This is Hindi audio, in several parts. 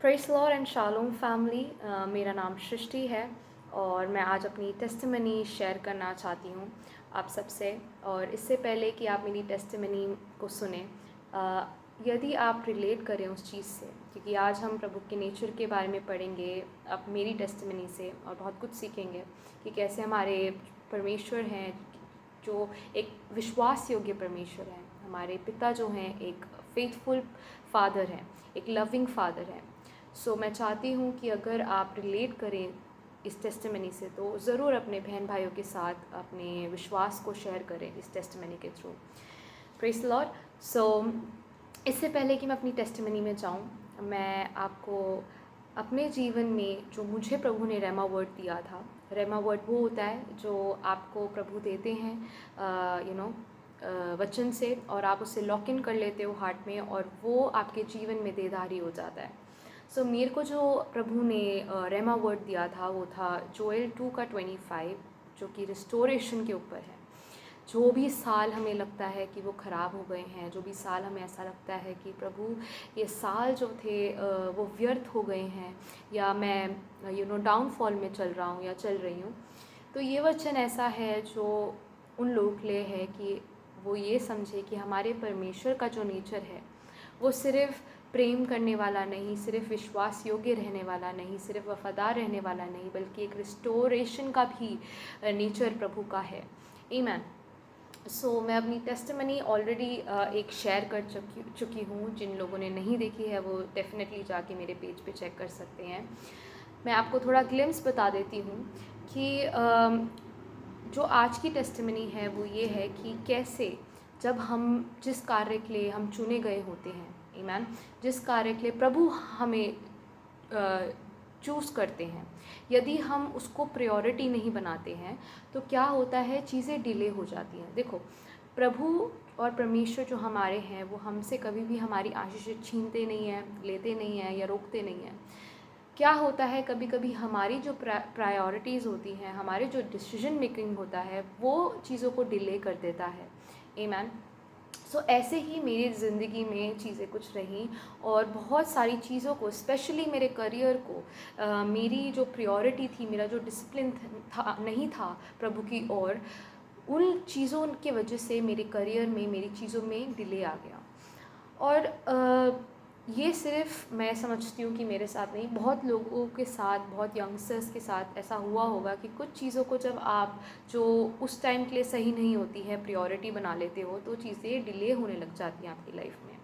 Praise the Lord and shalom family. मेरा नाम सृष्टि है और मैं आज अपनी टेस्टिमनी शेयर करना चाहती हूँ आप सबसे। और इससे पहले कि आप मेरी टेस्टिमनी को सुने, यदि आप रिलेट करें उस चीज़ से, क्योंकि आज हम प्रभु के नेचर के बारे में पढ़ेंगे अब मेरी टेस्टिमनी से, और बहुत कुछ सीखेंगे कि कैसे हमारे परमेश्वर हैं जो एक विश्वास योग्य परमेश्वर हैं। हमारे पिता जो हैं एक फेथफुल फादर हैं, एक लविंग फादर हैं। सो मैं चाहती हूँ कि अगर आप रिलेट करें इस टेस्टिमनी से, तो ज़रूर अपने बहन भाइयों के साथ अपने विश्वास को शेयर करें इस टेस्टिमनी के थ्रू। Praise the Lord. सो इससे पहले कि मैं अपनी टेस्टिमनी में जाऊँ, मैं आपको अपने जीवन में जो मुझे प्रभु ने रेमा वर्ड दिया था। रेमा वर्ड वो होता है जो आपको प्रभु देते हैं वचन से, और आप उसे लॉक इन कर लेते हो हार्ट में, और वो आपके जीवन में देधारी हो जाता है। सो मेरे को जो प्रभु ने रेमा वर्ड दिया था वो था जोएल 2 का 25, जो कि रिस्टोरेशन के ऊपर है। जो भी साल हमें लगता है कि वो ख़राब हो गए हैं, जो भी साल हमें ऐसा लगता है कि प्रभु ये साल जो थे वो व्यर्थ हो गए हैं, या मैं डाउनफॉल में चल रहा हूँ या चल रही हूँ, तो ये वचन ऐसा है जो उन लोगों के लिए है कि वो ये समझे कि हमारे परमेश्वर का जो नेचर है वो सिर्फ़ प्रेम करने वाला नहीं, सिर्फ विश्वास योग्य रहने वाला नहीं, सिर्फ वफादार रहने वाला नहीं, बल्कि एक रिस्टोरेशन का भी नेचर प्रभु का है। आमीन। सो मैं अपनी टेस्टिमनी ऑलरेडी एक शेयर कर चुकी हूँ। जिन लोगों ने नहीं देखी है वो डेफिनेटली जाके मेरे पेज पे चेक कर सकते हैं। मैं आपको थोड़ा ग्लिम्स बता देती हूँ कि जो आज की टेस्टिमनी है वो ये है कि कैसे जब हम जिस कार्य के लिए हम चुने गए होते हैं, आमीन, जिस कार्य के लिए प्रभु हमें चूज़ करते हैं, यदि हम उसको प्रायोरिटी नहीं बनाते हैं तो क्या होता है, चीज़ें डिले हो जाती हैं। देखो, प्रभु और परमेश्वर जो हमारे हैं वो हमसे कभी भी हमारी आशीष छीनते नहीं हैं, लेते नहीं हैं या रोकते नहीं हैं। क्या होता है, कभी कभी हमारी जो प्रायोरिटीज़ होती हैं, हमारे जो डिसीजन मेकिंग होता है, वो चीज़ों को डिले कर देता है। आमीन। सो ऐसे ही मेरी ज़िंदगी में चीज़ें कुछ रहीं, और बहुत सारी चीज़ों को, स्पेशली मेरे करियर को, मेरी जो प्रायोरिटी थी, मेरा जो डिसिप्लिन था नहीं था प्रभु की ओर, उन चीज़ों के वजह से मेरे करियर में, मेरी चीज़ों में डिले आ गया। और ये सिर्फ मैं समझती हूँ कि मेरे साथ नहीं, बहुत लोगों के साथ, बहुत यंगस्टर्स के साथ ऐसा हुआ होगा कि कुछ चीज़ों को जब आप जो उस टाइम के लिए सही नहीं होती है प्रायोरिटी बना लेते हो, तो चीज़ें डिले होने लग जाती हैं आपकी लाइफ में।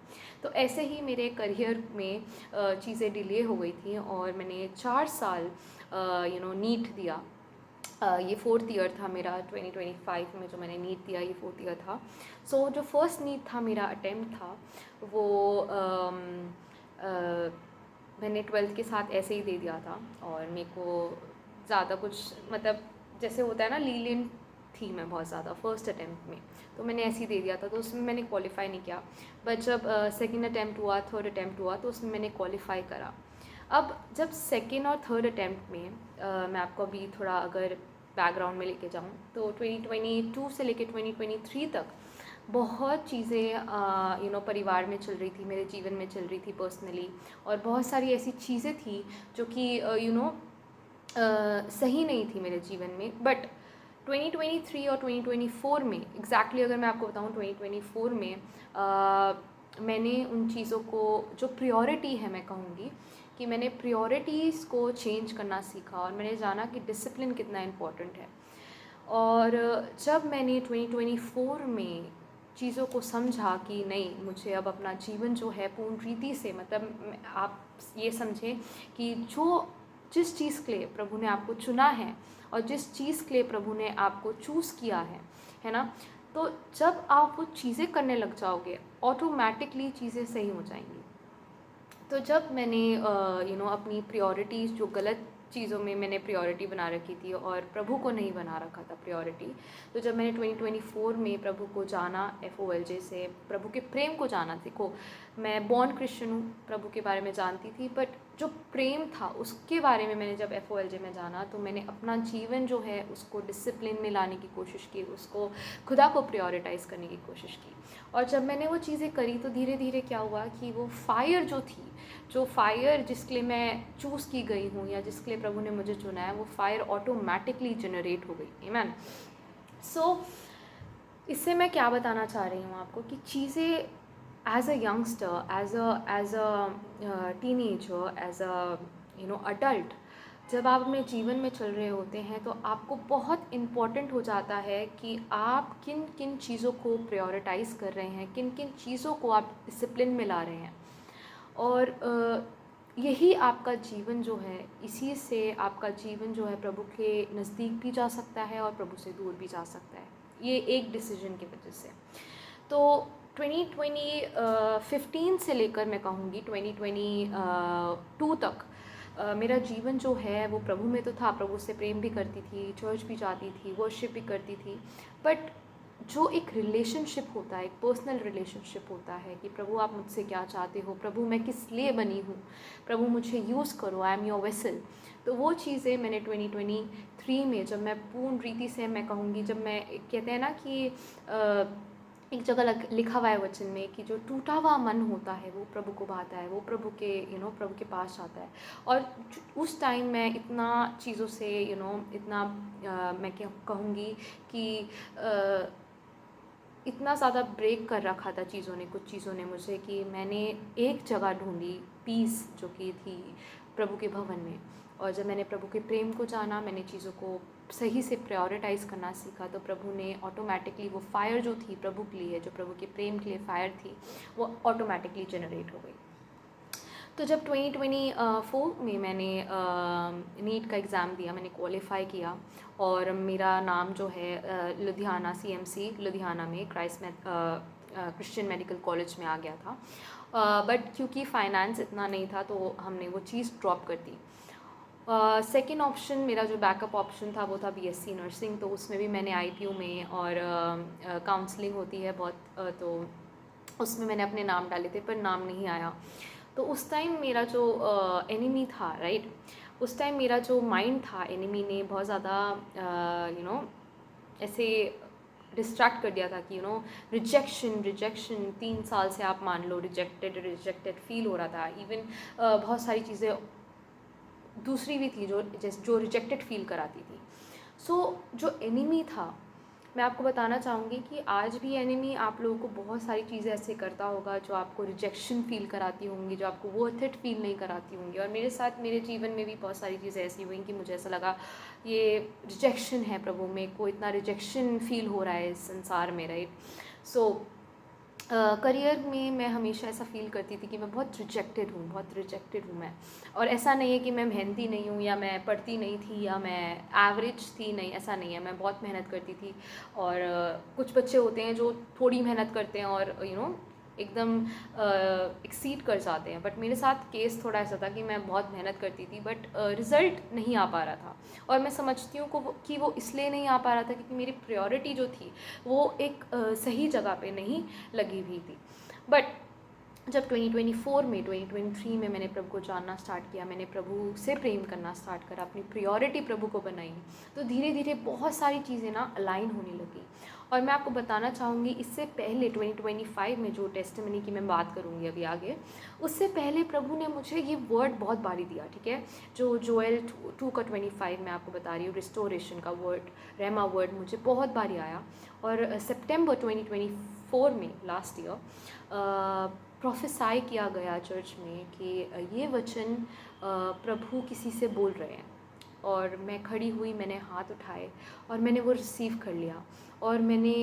तो ऐसे ही मेरे करियर में चीज़ें डिले हो गई थी, और मैंने 4 साल नीट दिया। ये 4th ईयर था मेरा 2025 में, जो मैंने नीट दिया ये 4th ईयर था। सो जो फर्स्ट नीट था मेरा अटेम्प्ट था वो मैंने 12th के साथ ऐसे ही दे दिया था, और मेरे को ज़्यादा कुछ, मतलब जैसे होता है ना, लीलियंट थी मैं बहुत ज़्यादा फर्स्ट अटेम्प्ट में, तो मैंने ऐसे ही दे दिया था, तो उसमें मैंने क्वालिफाई नहीं किया। बट जब सेकेंड अटेम्प्ट हुआ, थर्ड अटेम्प्ट हुआ, तो उसमें मैंने क्वालिफाई करा। अब जब सेकेंड और थर्ड अटेम्प्ट में मैं आपको अभी थोड़ा अगर बैकग्राउंड में लेके जाऊँ, तो 2022 से लेके 2023 तक बहुत चीज़ें परिवार में चल रही थी, मेरे जीवन में चल रही थी पर्सनली, और बहुत सारी ऐसी चीज़ें थी जो कि सही नहीं थी मेरे जीवन में। बट 2023 और 2024 में एग्जैक्टली अगर मैं आपको बताऊँ, 2024 में मैंने उन चीज़ों को, जो प्रायोरिटी है, मैं कहूँगी कि मैंने प्रायोरिटीज़ को चेंज करना सीखा, और मैंने जाना कि डिसिप्लिन कितना इम्पोर्टेंट है। और जब मैंने 2024 में चीज़ों को समझा कि नहीं, मुझे अब अपना जीवन जो है पूर्ण रीति से, मतलब आप ये समझें कि जिस चीज़ के लिए प्रभु ने आपको चुना है, और जिस चीज़ के लिए प्रभु ने आपको चूज़ किया है ना, तो जब आप वो चीज़ें करने लग जाओगे, ऑटोमेटिकली चीज़ें सही हो जाएंगी। तो जब मैंने अपनी प्रायोरिटीज़, जो गलत चीज़ों में मैंने प्रायोरिटी बना रखी थी और प्रभु को नहीं बना रखा था प्रायोरिटी, तो जब मैंने 2024 में प्रभु को जाना, FOLJ से प्रभु के प्रेम को जाना, देखो मैं बॉर्न क्रिश्चियन हूँ, प्रभु के बारे में जानती थी, बट जो प्रेम था उसके बारे में मैंने जब FOLJ में जाना, तो मैंने अपना जीवन जो है उसको डिसिप्लिन में लाने की कोशिश की, उसको खुदा को प्रायोरिटाइज़ करने की कोशिश की। और जब मैंने वो चीज़ें करी, तो धीरे धीरे क्या हुआ कि वो फायर जो थी, जो फायर जिसके लिए मैं चूज़ की गई हूँ या जिसके लिए प्रभु ने मुझे चुना है, वो फायर ऑटोमेटिकली जनरेट हो गई। आमीन। सो इससे मैं क्या बताना चाह रही हूँ आपको कि चीज़ें as a youngster, as a teenager, as a adult, जब आप अपने जीवन में चल रहे होते हैं तो आपको बहुत इम्पॉर्टेंट हो जाता है कि आप किन किन चीज़ों को प्रायोरिटाइज़ कर रहे हैं, किन किन चीज़ों को आप डिसिप्लिन में ला रहे हैं। और यही आपका जीवन जो है, इसी से आपका जीवन जो है प्रभु के नज़दीक भी जा सकता है और प्रभु से दूर भी जा सकता है, ये एक डिसीजन की वजह से। तो 2015 से लेकर मैं कहूँगी 2022 तक मेरा जीवन जो है वो प्रभु में तो था, प्रभु से प्रेम भी करती थी, चर्च भी जाती थी, वर्शिप भी करती थी, बट जो एक रिलेशनशिप होता है, एक पर्सनल रिलेशनशिप होता है कि प्रभु आप मुझसे क्या चाहते हो, प्रभु मैं किस लिए बनी हूँ, प्रभु मुझे यूज़ करो, आई एम योर वेसल। तो वो चीज़ें मैंने 2023 में, जब मैं पूर्ण रीति से मैं कहूँगी, जब मैं, कहते हैं ना कि एक जगह लिखा हुआ है वचन में कि जो टूटा हुआ मन होता है वो प्रभु को भाता है, वो प्रभु के प्रभु के पास जाता है। और उस टाइम मैं इतना चीज़ों से इतना मैं क्या कहूँगी कि इतना ज़्यादा ब्रेक कर रखा था चीज़ों ने, कुछ चीज़ों ने मुझे, कि मैंने एक जगह ढूंढी पीस, जो कि थी प्रभु के भवन में। और जब मैंने प्रभु के प्रेम को जाना, मैंने चीज़ों को सही से प्रायोरिटाइज़ करना सीखा, तो प्रभु ने ऑटोमेटिकली वो फायर जो थी प्रभु के लिए, जो प्रभु के प्रेम के लिए फायर थी, वो ऑटोमेटिकली जनरेट हो गई। तो जब 2024 में मैंने नीट का एग्ज़ाम दिया, मैंने क्वालिफ़ाई किया और मेरा नाम जो है लुधियाना CMC लुधियाना में क्रिश्चियन मेडिकल कॉलेज में आ गया था। बट क्योंकि फ़ाइनेंस इतना नहीं था तो हमने वो चीज़ ड्रॉप कर दी। सेकेंड ऑप्शन, मेरा जो बैकअप ऑप्शन था वो था BSc नर्सिंग, तो उसमें भी मैंने IPU में, और काउंसलिंग होती है बहुत, तो उसमें मैंने अपने नाम डाले थे पर नाम नहीं आया। तो उस टाइम मेरा जो एनिमी था, राइट, उस टाइम मेरा जो माइंड था, एनिमी ने बहुत ज़्यादा ऐसे डिस्ट्रैक्ट कर दिया था कि रिजेक्शन 3 साल से आप मान लो रिजेक्टेड फील हो रहा था। इवन बहुत सारी चीज़ें दूसरी भी थी जो रिजेक्टेड फील कराती थी। सो जो एनिमी था, मैं आपको बताना चाहूँगी कि आज भी एनिमी आप लोगों को बहुत सारी चीज़ें ऐसे करता होगा जो आपको रिजेक्शन फील कराती होंगी, जो आपको वर्थ इट फील नहीं कराती होंगी। और मेरे साथ, मेरे जीवन में भी बहुत सारी चीज़ें ऐसी हुई कि मुझे ऐसा लगा ये रिजेक्शन है प्रभु, मेरे को इतना रिजेक्शन फील हो रहा है इस संसार में, राइट। सो करियर में मैं हमेशा ऐसा फ़ील करती थी कि मैं बहुत रिजेक्टेड हूँ मैं। और ऐसा नहीं है कि मैं मेहनती नहीं हूँ या मैं पढ़ती नहीं थी या मैं एवरेज थी, नहीं, ऐसा नहीं है। मैं बहुत मेहनत करती थी। और कुछ बच्चे होते हैं जो थोड़ी मेहनत करते हैं और एकदम एक्सीड कर जाते हैं, बट मेरे साथ केस थोड़ा ऐसा था कि मैं बहुत मेहनत करती थी बट रिज़ल्ट नहीं आ पा रहा था। और मैं समझती हूँ कि वो इसलिए नहीं आ पा रहा था क्योंकि मेरी प्रायोरिटी जो थी वो एक सही जगह पे नहीं लगी हुई थी। बट जब 2023 में मैंने प्रभु को जानना स्टार्ट किया, मैंने प्रभु से प्रेम करना स्टार्ट करा, अपनी प्रायोरिटी प्रभु को बनाई, तो धीरे धीरे बहुत सारी चीज़ें ना अलाइन होने लगी। और मैं आपको बताना चाहूँगी, इससे पहले 2025 में जो टेस्टिमनी की मैं बात करूँगी अभी आगे, उससे पहले प्रभु ने मुझे ये वर्ड बहुत बारी दिया, ठीक है। जो जोएल 2 का 25 मैं आपको बता रही हूँ, रिस्टोरेशन का वर्ड, रेमा वर्ड मुझे बहुत बारी आया। और सितंबर 2024 में, लास्ट ईयर, प्रोफेसाई किया गया चर्च में कि ये वचन प्रभु किसी से बोल रहे हैं। और मैं खड़ी हुई, मैंने हाथ उठाए और मैंने वो रिसीव कर लिया। और मैंने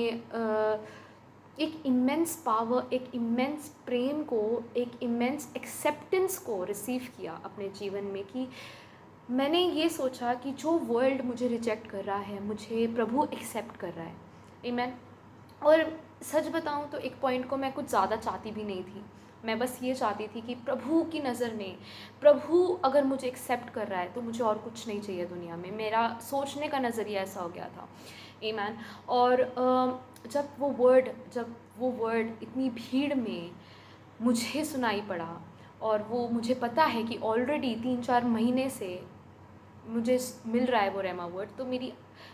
एक इमेंस पावर, एक इमेंस प्रेम को, एक इमेंस एक्सेप्टेंस को रिसीव किया अपने जीवन में, कि मैंने ये सोचा कि जो वर्ल्ड मुझे रिजेक्ट कर रहा है, मुझे प्रभु एक्सेप्ट कर रहा है। आमीन। और सच बताऊं तो एक पॉइंट को मैं कुछ ज़्यादा चाहती भी नहीं थी। मैं बस ये चाहती थी कि प्रभु की नज़र में, प्रभु अगर मुझे एक्सेप्ट कर रहा है तो मुझे और कुछ नहीं चाहिए दुनिया में। मेरा सोचने का नज़रिया ऐसा हो गया था। आमीन। और जब वो वर्ड इतनी भीड़ में मुझे सुनाई पड़ा, और वो मुझे पता है कि ऑलरेडी 3-4 महीने से मुझे मिल रहा है वो रेमा वर्ड, तो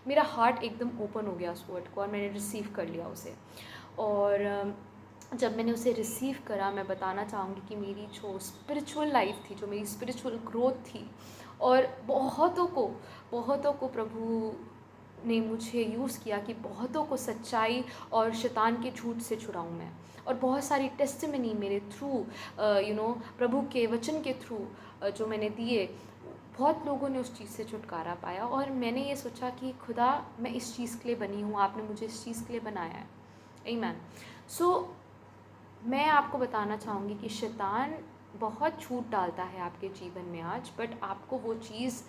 मेरा हार्ट एकदम ओपन हो गया उस वर्ड को और मैंने रिसीव कर लिया उसे। और जब मैंने उसे रिसीव करा, मैं बताना चाहूँगी कि मेरी जो स्पिरिचुअल लाइफ थी, जो मेरी स्पिरिचुअल ग्रोथ थी, और बहुतों को प्रभु ने मुझे यूज़ किया कि बहुतों को सच्चाई और शैतान के झूठ से छुड़ाऊँ मैं। और बहुत सारी टेस्टिमनी मेरे थ्रू प्रभु के वचन के थ्रू जो मैंने दिए, बहुत लोगों ने उस चीज़ से छुटकारा पाया। और मैंने ये सोचा कि खुदा, मैं इस चीज़ के लिए बनी हूँ, आपने मुझे इस चीज़ के लिए बनाया है। आमीन। सो मैं आपको बताना चाहूँगी कि शैतान बहुत छूट डालता है आपके जीवन में आज, बट आपको वो चीज़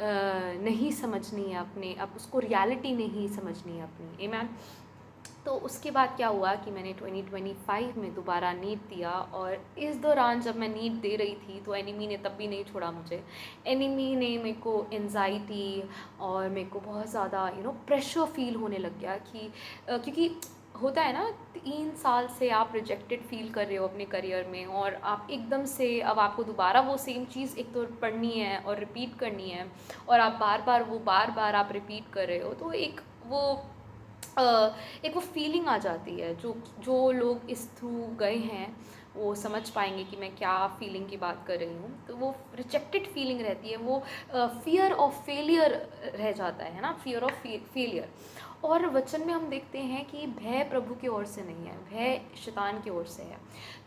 नहीं समझनी है, अपने अब उसको रियलिटी नहीं समझनी है अपनी। आमीन। तो उसके बाद क्या हुआ कि मैंने 2025 में दोबारा नीट दिया, और इस दौरान जब मैं नीट दे रही थी तो एनिमी ने तब भी नहीं छोड़ा मुझे। एनिमी ने मेरे को एनजाइटी और मेरे को बहुत ज़्यादा प्रेशर फील होने लग गया कि क्योंकि होता है ना, 3 साल से आप रिजेक्टेड फील कर रहे हो अपने करियर में, और आप एकदम से अब आपको दोबारा वो सेम चीज़ एक तो पढ़नी है और रिपीट करनी है, और आप बार बार आप रिपीट कर रहे हो, तो एक वो फीलिंग आ जाती है। जो जो लोग इस थ्रू गए हैं वो समझ पाएंगे कि मैं क्या फीलिंग की बात कर रही हूँ। तो वो रिजेक्टेड फीलिंग रहती है, वो फियर ऑफ फेलियर रह जाता है ना, फियर ऑफ फेलियर। और वचन में हम देखते हैं कि भय प्रभु की ओर से नहीं है, भय शैतान की ओर से है।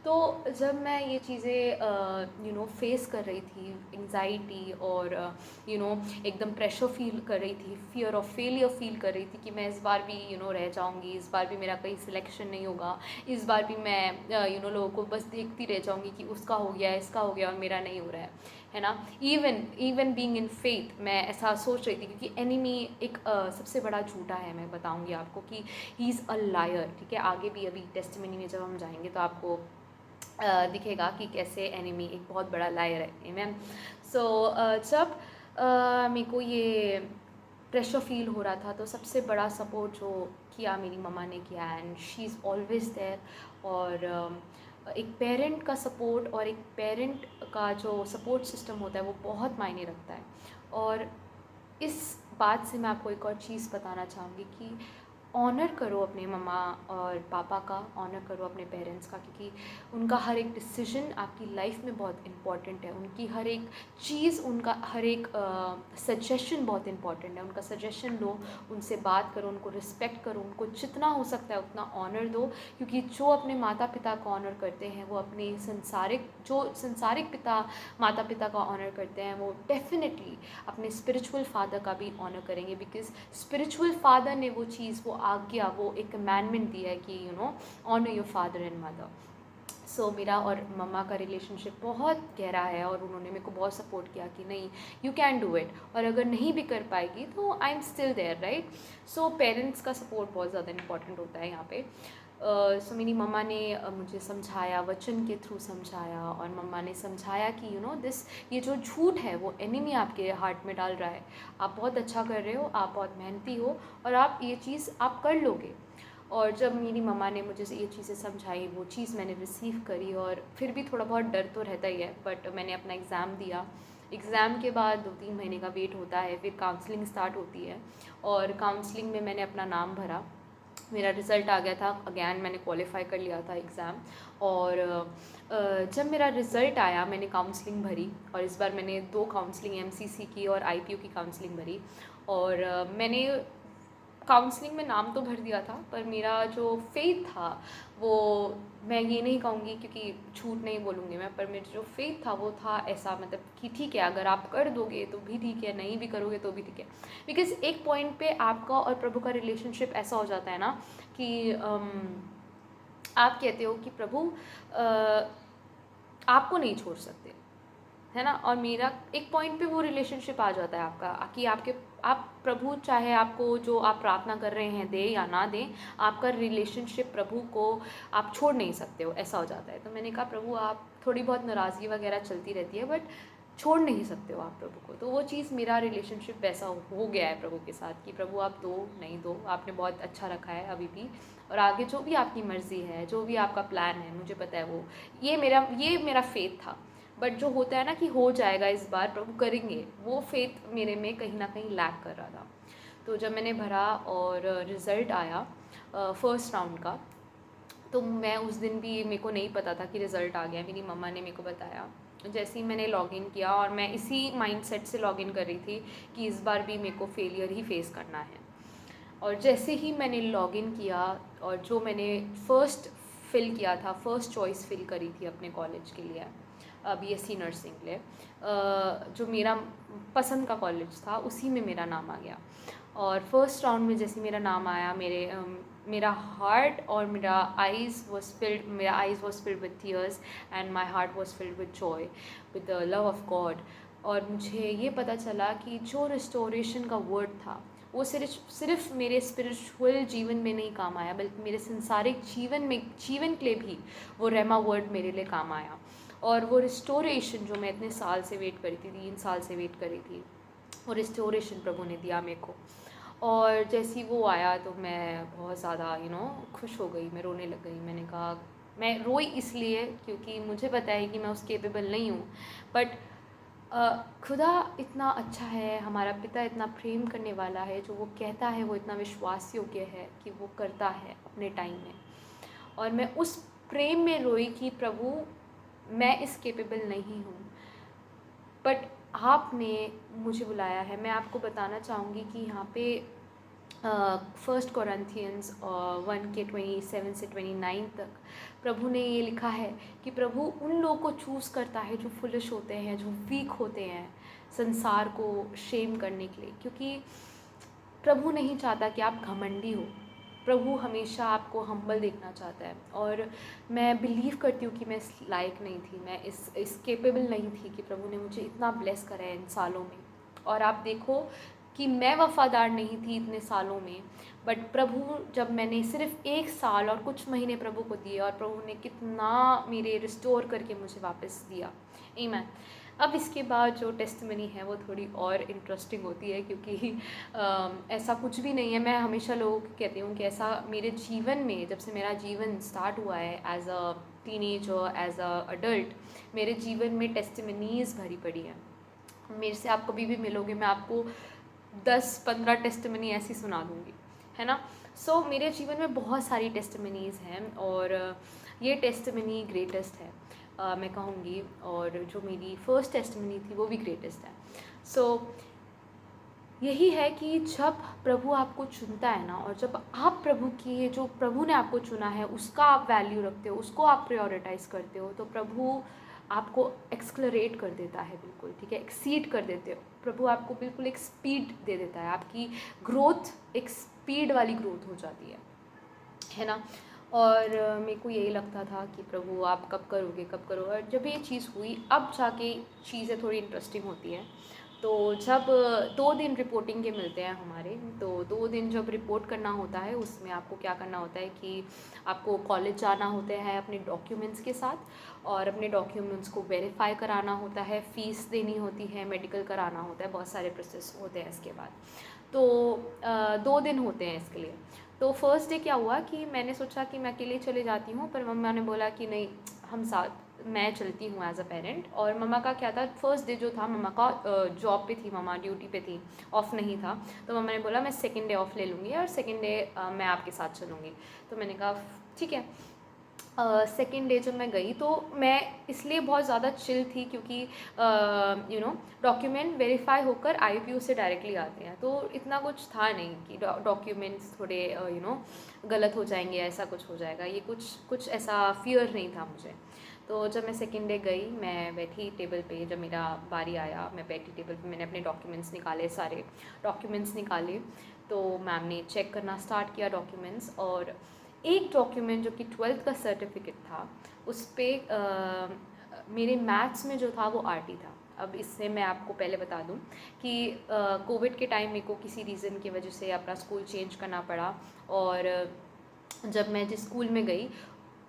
तो जब मैं ये चीज़ें फेस कर रही थी, एंजाइटी और एकदम प्रेशर फील कर रही थी, फियर ऑफ फेलियर फील कर रही थी कि मैं इस बार भी रह जाऊंगी, इस बार भी मेरा कहीं सिलेक्शन नहीं होगा, इस बार भी मैं लोगों को बस देखती रह जाऊंगी कि उसका हो गया, इसका हो गया और मेरा नहीं हो रहा है ना। इवन बीइंग इन फेथ मैं ऐसा सोच रही थी, क्योंकि एनिमी एक सबसे बड़ा झूठा है। मैं बताऊंगी आपको कि ही इज़ अ लायर। ठीक है, आगे भी अभी टेस्टिमनी में जब हम जाएंगे तो आपको दिखेगा कि कैसे एनिमी एक बहुत बड़ा लायर है। मैम सो जब मेरे को ये प्रेशर फील हो रहा था, तो सबसे बड़ा सपोर्ट जो किया मेरी मम्मा ने किया, and she is always there. और एक पेरेंट का सपोर्ट और एक पेरेंट का जो सपोर्ट सिस्टम होता है वो बहुत मायने रखता है। और इस बात से मैं आपको एक और चीज़ बताना चाहूँगी कि ऑनर करो अपने मम्मा और पापा का, ऑनर करो अपने पेरेंट्स का, क्योंकि उनका हर एक डिसीजन आपकी लाइफ में बहुत इम्पॉर्टेंट है। उनकी हर एक चीज़, उनका हर एक सजेशन बहुत इम्पॉर्टेंट है। उनका सजेशन लो, उनसे बात करो, उनको रिस्पेक्ट करो, उनको जितना हो सकता है उतना ऑनर दो, क्योंकि जो अपने माता पिता का ऑनर करते हैं वो अपने संसारिक माता पिता का ऑनर करते हैं, वो डेफिनेटली अपने स्पिरिचुअल फादर का भी ऑनर करेंगे। बिकॉज स्पिरिचुअल फादर ने वो चीज़, वो आज्ञा, वो एक कमांडमेंट दी है कि honour your father and mother. So मेरा और मम्मा का रिलेशनशिप बहुत गहरा है, और उन्होंने मेरे को बहुत सपोर्ट किया कि नहीं, यू कैन डू इट, और अगर नहीं भी कर पाएगी तो I am still there, right. So parents का सपोर्ट बहुत ज़्यादा इंपॉर्टेंट होता है यहाँ पे। सो मेरी मम्मा ने मुझे समझाया, वचन के थ्रू समझाया, और मम्मा ने समझाया कि ये जो झूठ है वो एनिमी आपके हार्ट में डाल रहा है। आप बहुत अच्छा कर रहे हो, आप बहुत मेहनती हो, और आप ये चीज़ आप कर लोगे। और जब मेरी मम्मा ने मुझे ये चीज़ें समझाई, वो चीज़ मैंने रिसीव करी, और फिर भी थोड़ा बहुत डर तो रहता ही है, बट मैंने अपना एग्ज़ाम दिया। एग्ज़ाम के बाद 2-3 महीने का वेट होता है, फिर काउंसलिंग स्टार्ट होती है, और काउंसलिंग में मैंने अपना नाम भरा, मेरा रिज़ल्ट आ गया था, अगेन मैंने क्वालिफाई कर लिया था एग्ज़ाम। और जब मेरा रिज़ल्ट आया, मैंने काउंसलिंग भरी, और इस बार मैंने 2 काउंसलिंग एमसीसी की और आईपीयू की काउंसलिंग भरी। और मैंने काउंसलिंग में नाम तो भर दिया था, पर मेरा जो फेथ था वो, मैं ये नहीं कहूँगी क्योंकि झूठ नहीं बोलूँगी मैं, पर मेरा जो फेथ था वो था ऐसा, मतलब कि ठीक है, अगर आप कर दोगे तो भी ठीक है, नहीं भी करोगे तो भी ठीक है। बिकॉज़ एक पॉइंट पे आपका और प्रभु का रिलेशनशिप ऐसा हो जाता है ना कि आप कहते हो कि प्रभु आपको नहीं छोड़ सकते, है ना। और मेरा एक पॉइंट पे वो रिलेशनशिप आ जाता है आपका कि आप प्रभु, चाहे आपको जो आप प्रार्थना कर रहे हैं दे या ना दें, आपका रिलेशनशिप प्रभु को आप छोड़ नहीं सकते हो, ऐसा हो जाता है। तो मैंने कहा प्रभु, आप, थोड़ी बहुत नाराज़गी वगैरह चलती रहती है, बट छोड़ नहीं सकते हो आप प्रभु को। तो वो चीज़, मेरा रिलेशनशिप वैसा हो गया है प्रभु के साथ कि प्रभु आप दो, नहीं दो, आपने बहुत अच्छा रखा है अभी भी, और आगे जो भी आपकी मर्ज़ी है, जो भी आपका प्लान है, मुझे पता है वो, ये मेरा फेथ था। बट जो होता है ना कि हो जाएगा, इस बार प्रभु करेंगे, वो फेथ मेरे में कहीं ना कहीं लैक कर रहा था। तो जब मैंने भरा और रिज़ल्ट आया फर्स्ट राउंड का, तो मैं उस दिन भी, मेरे को नहीं पता था कि रिज़ल्ट आ गया, मेरी मम्मा ने मेरे को बताया। जैसे ही मैंने लॉगिन किया, और मैं इसी माइंडसेट से लॉगिन कर रही थी कि इस बार भी मेरे को फेलियर ही फेस करना है। और जैसे ही मैंने लॉगिन किया, और जो मैंने फ़र्स्ट फिल किया था, फ़र्स्ट चॉइस फिल करी थी अपने कॉलेज के लिए, BSc नर्सिंग के लिए, जो मेरा पसंद का कॉलेज था, उसी में मेरा नाम आ गया। और फर्स्ट राउंड में जैसे मेरा नाम आया, मेरा हार्ट और मेरा eyes was filled with tears, and my heart was filled with Joy, with the love of God. और मुझे ये पता चला कि जो रिस्टोरेशन का वर्ड था, वो सिर्फ मेरे स्पिरिचुअल जीवन में नहीं काम आया, बल्कि मेरे संसारिक जीवन के लिए भी वो रेमा वर्ड मेरे लिए काम आया। और वो रिस्टोरेशन जो मैं इतने साल से वेट करी थी, 3 साल से वेट करी थी, वो रिस्टोरेशन प्रभु ने दिया मेरे को। और जैसे ही वो आया तो मैं बहुत ज़्यादा खुश हो गई, मैं रोने लग गई। मैंने कहा, मैं रोई इसलिए क्योंकि मुझे पता है कि मैं उस केपेबल नहीं हूँ, बट खुदा इतना अच्छा है, हमारा पिता इतना प्रेम करने वाला है, जो वो कहता है वो इतना विश्वास योग्य है कि वो करता है अपने टाइम में। और मैं उस प्रेम में रोई कि प्रभु, मैं इस केपेबल नहीं हूँ, बट आपने मुझे बुलाया है। मैं आपको बताना चाहूँगी कि यहाँ पे 1 कोरिन्थियंस 1 के 27 से 29 तक प्रभु ने ये लिखा है कि प्रभु उन लोगों को चूज़ करता है जो फुलिश होते हैं, जो वीक होते हैं, संसार को शेम करने के लिए, क्योंकि प्रभु नहीं चाहता कि आप घमंडी हो। प्रभु हमेशा आपको हम्बल देखना चाहता है। और मैं बिलीव करती हूँ कि मैं इस लायक नहीं थी, मैं इस केपेबल नहीं थी कि प्रभु ने मुझे इतना ब्लेस करा है इन सालों में। और आप देखो कि मैं वफ़ादार नहीं थी इतने सालों में, बट प्रभु, जब मैंने सिर्फ 1 साल और कुछ महीने प्रभु को दिए, और प्रभु ने कितना मेरे रिस्टोर करके मुझे वापस दिया। आमीन। अब इसके बाद जो टेस्टिमनी है वो थोड़ी और इंटरेस्टिंग होती है, क्योंकि ऐसा कुछ भी नहीं है। मैं हमेशा लोगों को कहती हूँ कि ऐसा मेरे जीवन में, जब से मेरा जीवन स्टार्ट हुआ है as a teenager, as a adult, मेरे जीवन में टेस्टिमनीज़ भरी पड़ी हैं। मेरे से आप कभी भी मिलोगे, मैं आपको 10-15 टेस्टिमनी ऐसी सुना दूँगी, है ना। सो मेरे जीवन में बहुत सारी टेस्टिमनीज़ हैं, और ये टेस्टिमनी ग्रेटेस्ट है, मैं कहूँगी। और जो मेरी फ़र्स्ट टेस्टिमनी थी वो भी ग्रेटेस्ट है। सो यही है कि जब प्रभु आपको चुनता है ना, और जब आप प्रभु की, जो प्रभु ने आपको चुना है उसका आप वैल्यू रखते हो, उसको आप प्रायोरिटाइज़ करते हो, तो प्रभु आपको एक्सलरेट कर देता है, बिल्कुल, ठीक है, एक्सीड कर देते हो। प्रभु आपको बिल्कुल एक स्पीड दे देता है, आपकी ग्रोथ एक स्पीड वाली ग्रोथ हो जाती है ना। और मेरे को यही लगता था कि प्रभु आप कब करोगे, कब करोगे। और जब ये चीज़ हुई, अब जाके चीज़ें थोड़ी इंटरेस्टिंग होती हैं। तो जब 2 दिन रिपोर्टिंग के मिलते हैं हमारे, तो 2 दिन जब रिपोर्ट करना होता है, उसमें आपको क्या करना होता है कि आपको कॉलेज जाना होता है अपने डॉक्यूमेंट्स के साथ, और अपने डॉक्यूमेंट्स को वेरीफाई कराना होता है, फ़ीस देनी होती है, मेडिकल कराना होता है, बहुत सारे प्रोसेस होते हैं इसके बाद। तो 2 दिन होते हैं इसके लिए। तो फर्स्ट डे क्या हुआ कि मैंने सोचा कि मैं अकेले चले जाती हूँ, पर मम्मा ने बोला कि नहीं, हम साथ, मैं चलती हूँ एज अ पेरेंट। और मम्मा का क्या था, फर्स्ट डे जो था मम्मा का, जॉब पे थी मम्मा, ड्यूटी पे थी, ऑफ़ नहीं था। तो मम्मा ने बोला मैं सेकंड डे ऑफ़ ले लूँगी, और सेकंड डे मैं आपके साथ चलूँगी। तो मैंने कहा ठीक है। सेकेंड डे जब मैं गई, तो मैं इसलिए बहुत ज़्यादा चिल थी क्योंकि डॉक्यूमेंट वेरीफाई होकर IPO से डायरेक्टली आते हैं, तो इतना कुछ था नहीं कि डॉक्यूमेंट्स थोड़े गलत हो जाएंगे, ऐसा कुछ हो जाएगा, ये कुछ ऐसा फियर नहीं था मुझे। तो जब मैं सेकेंड डे गई, मैं बैठी टेबल पे, जब मेरा बारी आया मैं बैठी टेबल पे, मैंने अपने डॉक्यूमेंट्स निकाले, सारे डॉक्यूमेंट्स निकाले। तो मैम ने चेक करना स्टार्ट किया डॉक्यूमेंट्स, और एक डॉक्यूमेंट जो कि 12th का सर्टिफिकेट था, उस पर मेरे मैथ्स में जो था वो RT था। अब इससे मैं आपको पहले बता दूं कि कोविड के टाइम मेरे को किसी रीज़न की वजह से अपना स्कूल चेंज करना पड़ा, और जब मैं जिस स्कूल में गई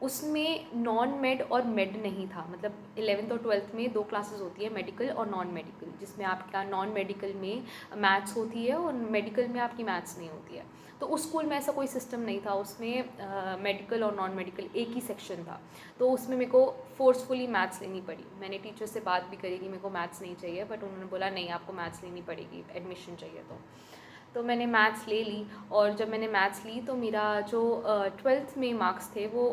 उसमें नॉन मेड और मेड नहीं था। मतलब 11th और 12th में 2 क्लासेस होती है, मेडिकल और नॉन मेडिकल, जिसमें आपका नॉन मेडिकल में मैथ्स होती है और मेडिकल में आपकी मैथ्स नहीं होती है। तो उस स्कूल में ऐसा कोई सिस्टम नहीं था, उसमें मेडिकल और नॉन मेडिकल एक ही सेक्शन था। तो उसमें मेरे को फोर्सफुली मैथ्स लेनी पड़ी। मैंने टीचर से बात भी करी कि मेरे को मैथ्स नहीं चाहिए, बट उन्होंने बोला नहीं, आपको मैथ्स लेनी पड़ेगी, एडमिशन चाहिए। तो मैंने मैथ्स ले ली, और जब मैंने मैथ्स ली तो मेरा जो 12th में मार्क्स थे वो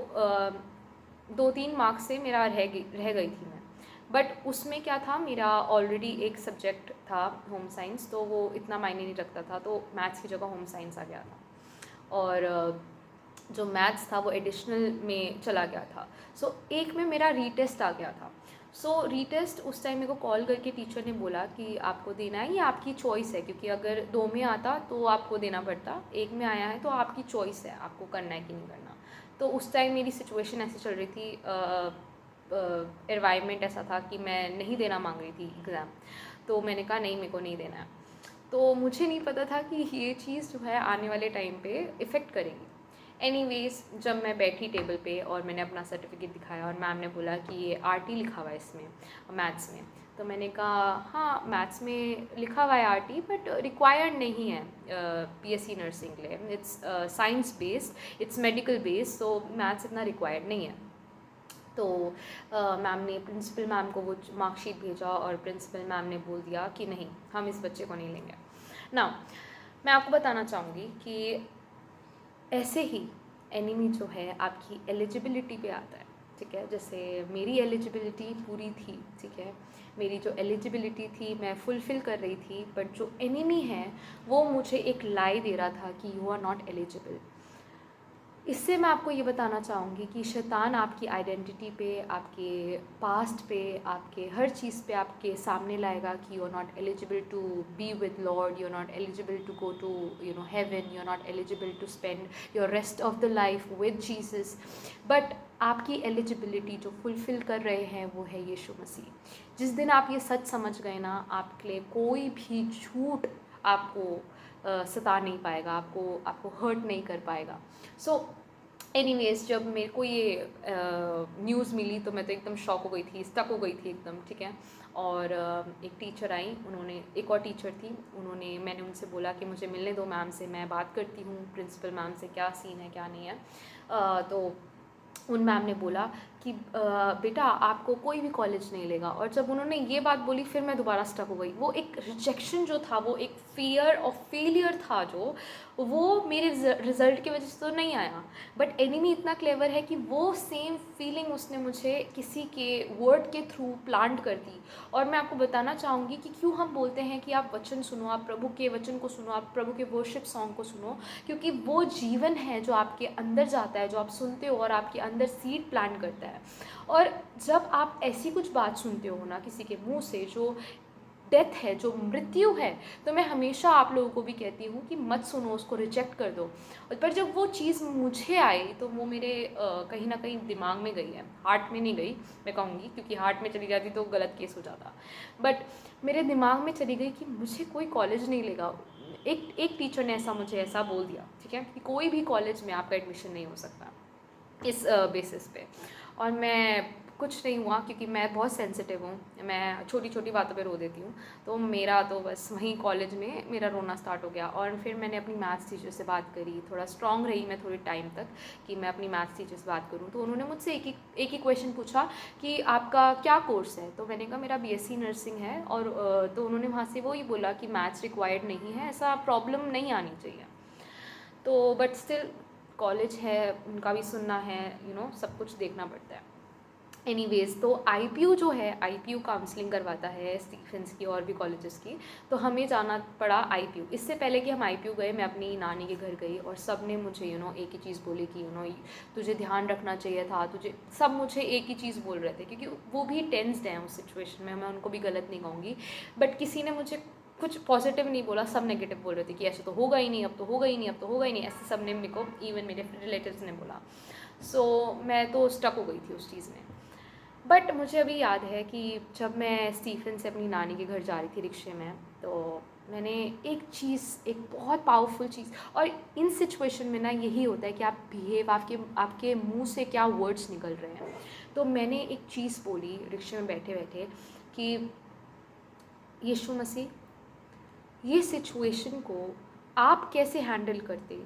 2-3 मार्क्स से मेरा रह गई थी मैं। बट उसमें क्या था, मेरा ऑलरेडी एक सब्जेक्ट था होम साइंस, तो वो इतना मायने नहीं रखता था, तो मैथ्स की जगह होम साइंस आ गया था। और जो मैथ्स था वो एडिशनल में चला गया था। सो एक में मेरा रीटेस्ट आ गया था। सो रीटेस्ट उस टाइम मेरे को कॉल करके टीचर ने बोला कि आपको देना है, ये आपकी चॉइस है, क्योंकि अगर 2 में आता तो आपको देना पड़ता, 1 में आया है तो आपकी चॉइस है, आपको करना है कि नहीं करना। तो उस टाइम मेरी सिचुएशन ऐसी चल रही थी, एनवायरनमेंट ऐसा था कि मैं नहीं देना मांग रही थी एग्ज़ाम। तो मैंने कहा नहीं, मेरे को नहीं देना है। तो मुझे नहीं पता था कि ये चीज़ जो है आने वाले टाइम पे इफ़ेक्ट करेगी। एनीवेज़, जब मैं बैठी टेबल पे और मैंने अपना सर्टिफिकेट दिखाया और मैम ने बोला कि ये आरटी लिखा हुआ है इसमें मैथ्स में, तो मैंने कहा हाँ मैथ्स में लिखा हुआ है आरटी, बट रिक्वायर्ड नहीं है बीएससी नर्सिंग के लिए, it's science based, it's medical based, so maths इतना रिक्वायर्ड नहीं है। तो मैम ने प्रिंसिपल मैम को वो मार्कशीट भेजा और प्रिंसिपल मैम ने बोल दिया कि नहीं, हम इस बच्चे को नहीं लेंगे। नाउ मैं आपको बताना चाहूँगी कि ऐसे ही एनिमी जो है आपकी एलिजिबिलिटी पे आता है, ठीक है। जैसे मेरी एलिजिबिलिटी पूरी थी, ठीक है, मेरी जो एलिजिबिलिटी थी मैं फुलफ़िल कर रही थी, बट जो एनिमी है वो मुझे एक लाई दे रहा था कि यू आर नॉट एलिजिबल। इससे मैं आपको ये बताना चाहूँगी कि शैतान आपकी आइडेंटिटी पे, आपके पास्ट पे, आपके हर चीज़ पे आपके सामने लाएगा कि you are not eligible to be with Lord, you are not eligible to go to heaven, you are not eligible to spend your rest of the life with Jesus. But आपकी एलिजिबिलिटी जो फुलफ़िल कर रहे हैं वो है यीशु मसीह। जिस दिन आप ये सच समझ गए ना, आपके लिए कोई भी झूठ आपको सता नहीं पाएगा, आपको हर्ट नहीं कर पाएगा। सो एनीवेज़, जब मेरे को ये न्यूज़ मिली तो मैं तो एकदम शॉक हो गई थी, स्टक हो गई थी एकदम, ठीक है। और एक टीचर आई, उन्होंने, एक और टीचर थी, मैंने उनसे बोला कि मुझे मिलने दो मैम से, मैं बात करती हूँ प्रिंसिपल मैम से, क्या सीन है क्या नहीं है। तो उन मैम ने बोला कि बेटा आपको कोई भी कॉलेज नहीं लेगा। और जब उन्होंने ये बात बोली फिर मैं दोबारा स्टक हो गई। वो एक रिजेक्शन जो था, वो एक फियर ऑफ फेलियर था, जो वो मेरे रिज़ल्ट की वजह से तो नहीं आया, बट एनिमी इतना क्लेवर है कि वो सेम फीलिंग उसने मुझे किसी के वर्ड के थ्रू प्लांट कर दी। और मैं आपको बताना चाहूँगी कि क्यों हम बोलते हैं कि आप वचन सुनो, आप प्रभु के वचन को सुनो, आप प्रभु के वर्शिप सॉन्ग को सुनो, क्योंकि वो जीवन है जो आपके अंदर जाता है, जो आप सुनते हो और आपके अंदर सीड प्लांट करता है। और जब आप ऐसी कुछ बात सुनते हो ना किसी के मुंह से, जो डेथ है, जो मृत्यु है, तो मैं हमेशा आप लोगों को भी कहती हूँ कि मत सुनो, उसको रिजेक्ट कर दो। पर जब वो चीज़ मुझे आई तो वो मेरे कहीं ना कहीं दिमाग में गई है, हार्ट में नहीं गई मैं कहूँगी, क्योंकि हार्ट में चली जाती तो गलत केस हो जाता। बट मेरे दिमाग में चली गई कि मुझे कोई कॉलेज नहीं लेगा। एक टीचर ने मुझे ऐसा बोल दिया, ठीक है, कि कोई भी कॉलेज में आपका एडमिशन नहीं हो सकता इस बेसिस पे। और मैं कुछ नहीं हुआ, क्योंकि मैं बहुत सेंसिटिव हूँ, मैं छोटी छोटी बातों पे रो देती हूँ। तो मेरा तो बस वहीं कॉलेज में मेरा रोना स्टार्ट हो गया। और फिर मैंने अपनी मैथ्स टीचर से बात करी, थोड़ा स्ट्रॉन्ग रही मैं थोड़ी टाइम तक कि मैं अपनी मैथ्स टीचर से बात करूँ। तो उन्होंने मुझसे एक ही क्वेश्चन पूछा कि आपका क्या कोर्स है। तो मैंने कहा मेरा बीएससी नर्सिंग है। और तो उन्होंने वहाँ से वो ही बोला कि मैथ्स रिक्वायर्ड नहीं है, ऐसा प्रॉब्लम नहीं आनी चाहिए। तो बट स्टिल कॉलेज है, उनका भी सुनना है, सब कुछ देखना पड़ता है। एनीवेज़, तो आईपीयू जो है, आईपीयू काउंसलिंग करवाता है स्टीफेंस की और भी कॉलेजेस की, तो हमें जाना पड़ा आईपीयू। इससे पहले कि हम आईपीयू गए, मैं अपनी नानी के घर गई और सब ने मुझे एक ही चीज़ बोली कि तुझे ध्यान रखना चाहिए था, तुझे, सब मुझे एक ही चीज़ बोल रहे थे, क्योंकि वो भी टेंस्ड हैं उस सिचुएशन में, मैं उनको भी गलत नहीं कहूँगी, बट किसी ने मुझे कुछ पॉजिटिव नहीं बोला, सब नेगेटिव बोल रहे थे कि ऐसे तो होगा ही नहीं, अब तो होगा ही नहीं, अब तो होगा ही नहीं, ऐसे सब ने मेरे को, इवन मेरे रिलेटिव्स ने बोला। सो मैं तो स्टक हो गई थी उस चीज़ में। बट मुझे अभी याद है कि जब मैं स्टीफन से अपनी नानी के घर जा रही थी रिक्शे में, तो मैंने एक चीज़, एक बहुत पावरफुल चीज़, और इन सिचुएशन में ना यही होता है कि आप बिहेव, आपके मुंह से क्या वर्ड्स निकल रहे हैं। तो मैंने एक चीज़ बोली रिक्शे में बैठे बैठे कि यीशु मसीह, ये सिचुएशन को आप कैसे हैंडल करते,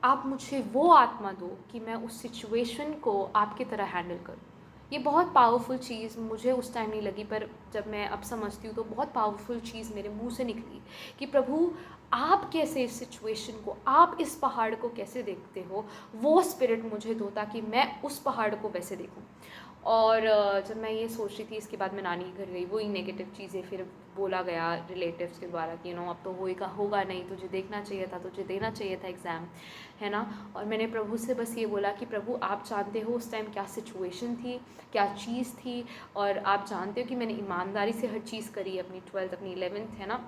आप मुझे वो आत्मा दो कि मैं उस सिचुएशन को आपकी तरह हैंडल करूं। ये बहुत पावरफुल चीज़ मुझे उस टाइम नहीं लगी, पर जब मैं अब समझती हूँ तो बहुत पावरफुल चीज़ मेरे मुंह से निकली कि प्रभु आप कैसे इस सिचुएशन को, आप इस पहाड़ को कैसे देखते हो, वो स्पिरिट मुझे दो ताकि मैं उस पहाड़ को वैसे देखूँ। और जब मैं ये सोच रही थी, इसके बाद मैं नानी के घर गई, वही नेगेटिव चीज़ें फिर बोला गया रिलेटिव्स के द्वारा कि अब तो होगा नहीं, तुझे देखना चाहिए था, तुझे देना चाहिए था एग्ज़ाम, है ना। और मैंने प्रभु से बस ये बोला कि प्रभु आप जानते हो उस टाइम क्या सिचुएशन थी, क्या चीज़ थी, और आप जानते हो कि मैंने ईमानदारी से हर चीज़ करी, अपनी 12th अपनी 11th, है ना।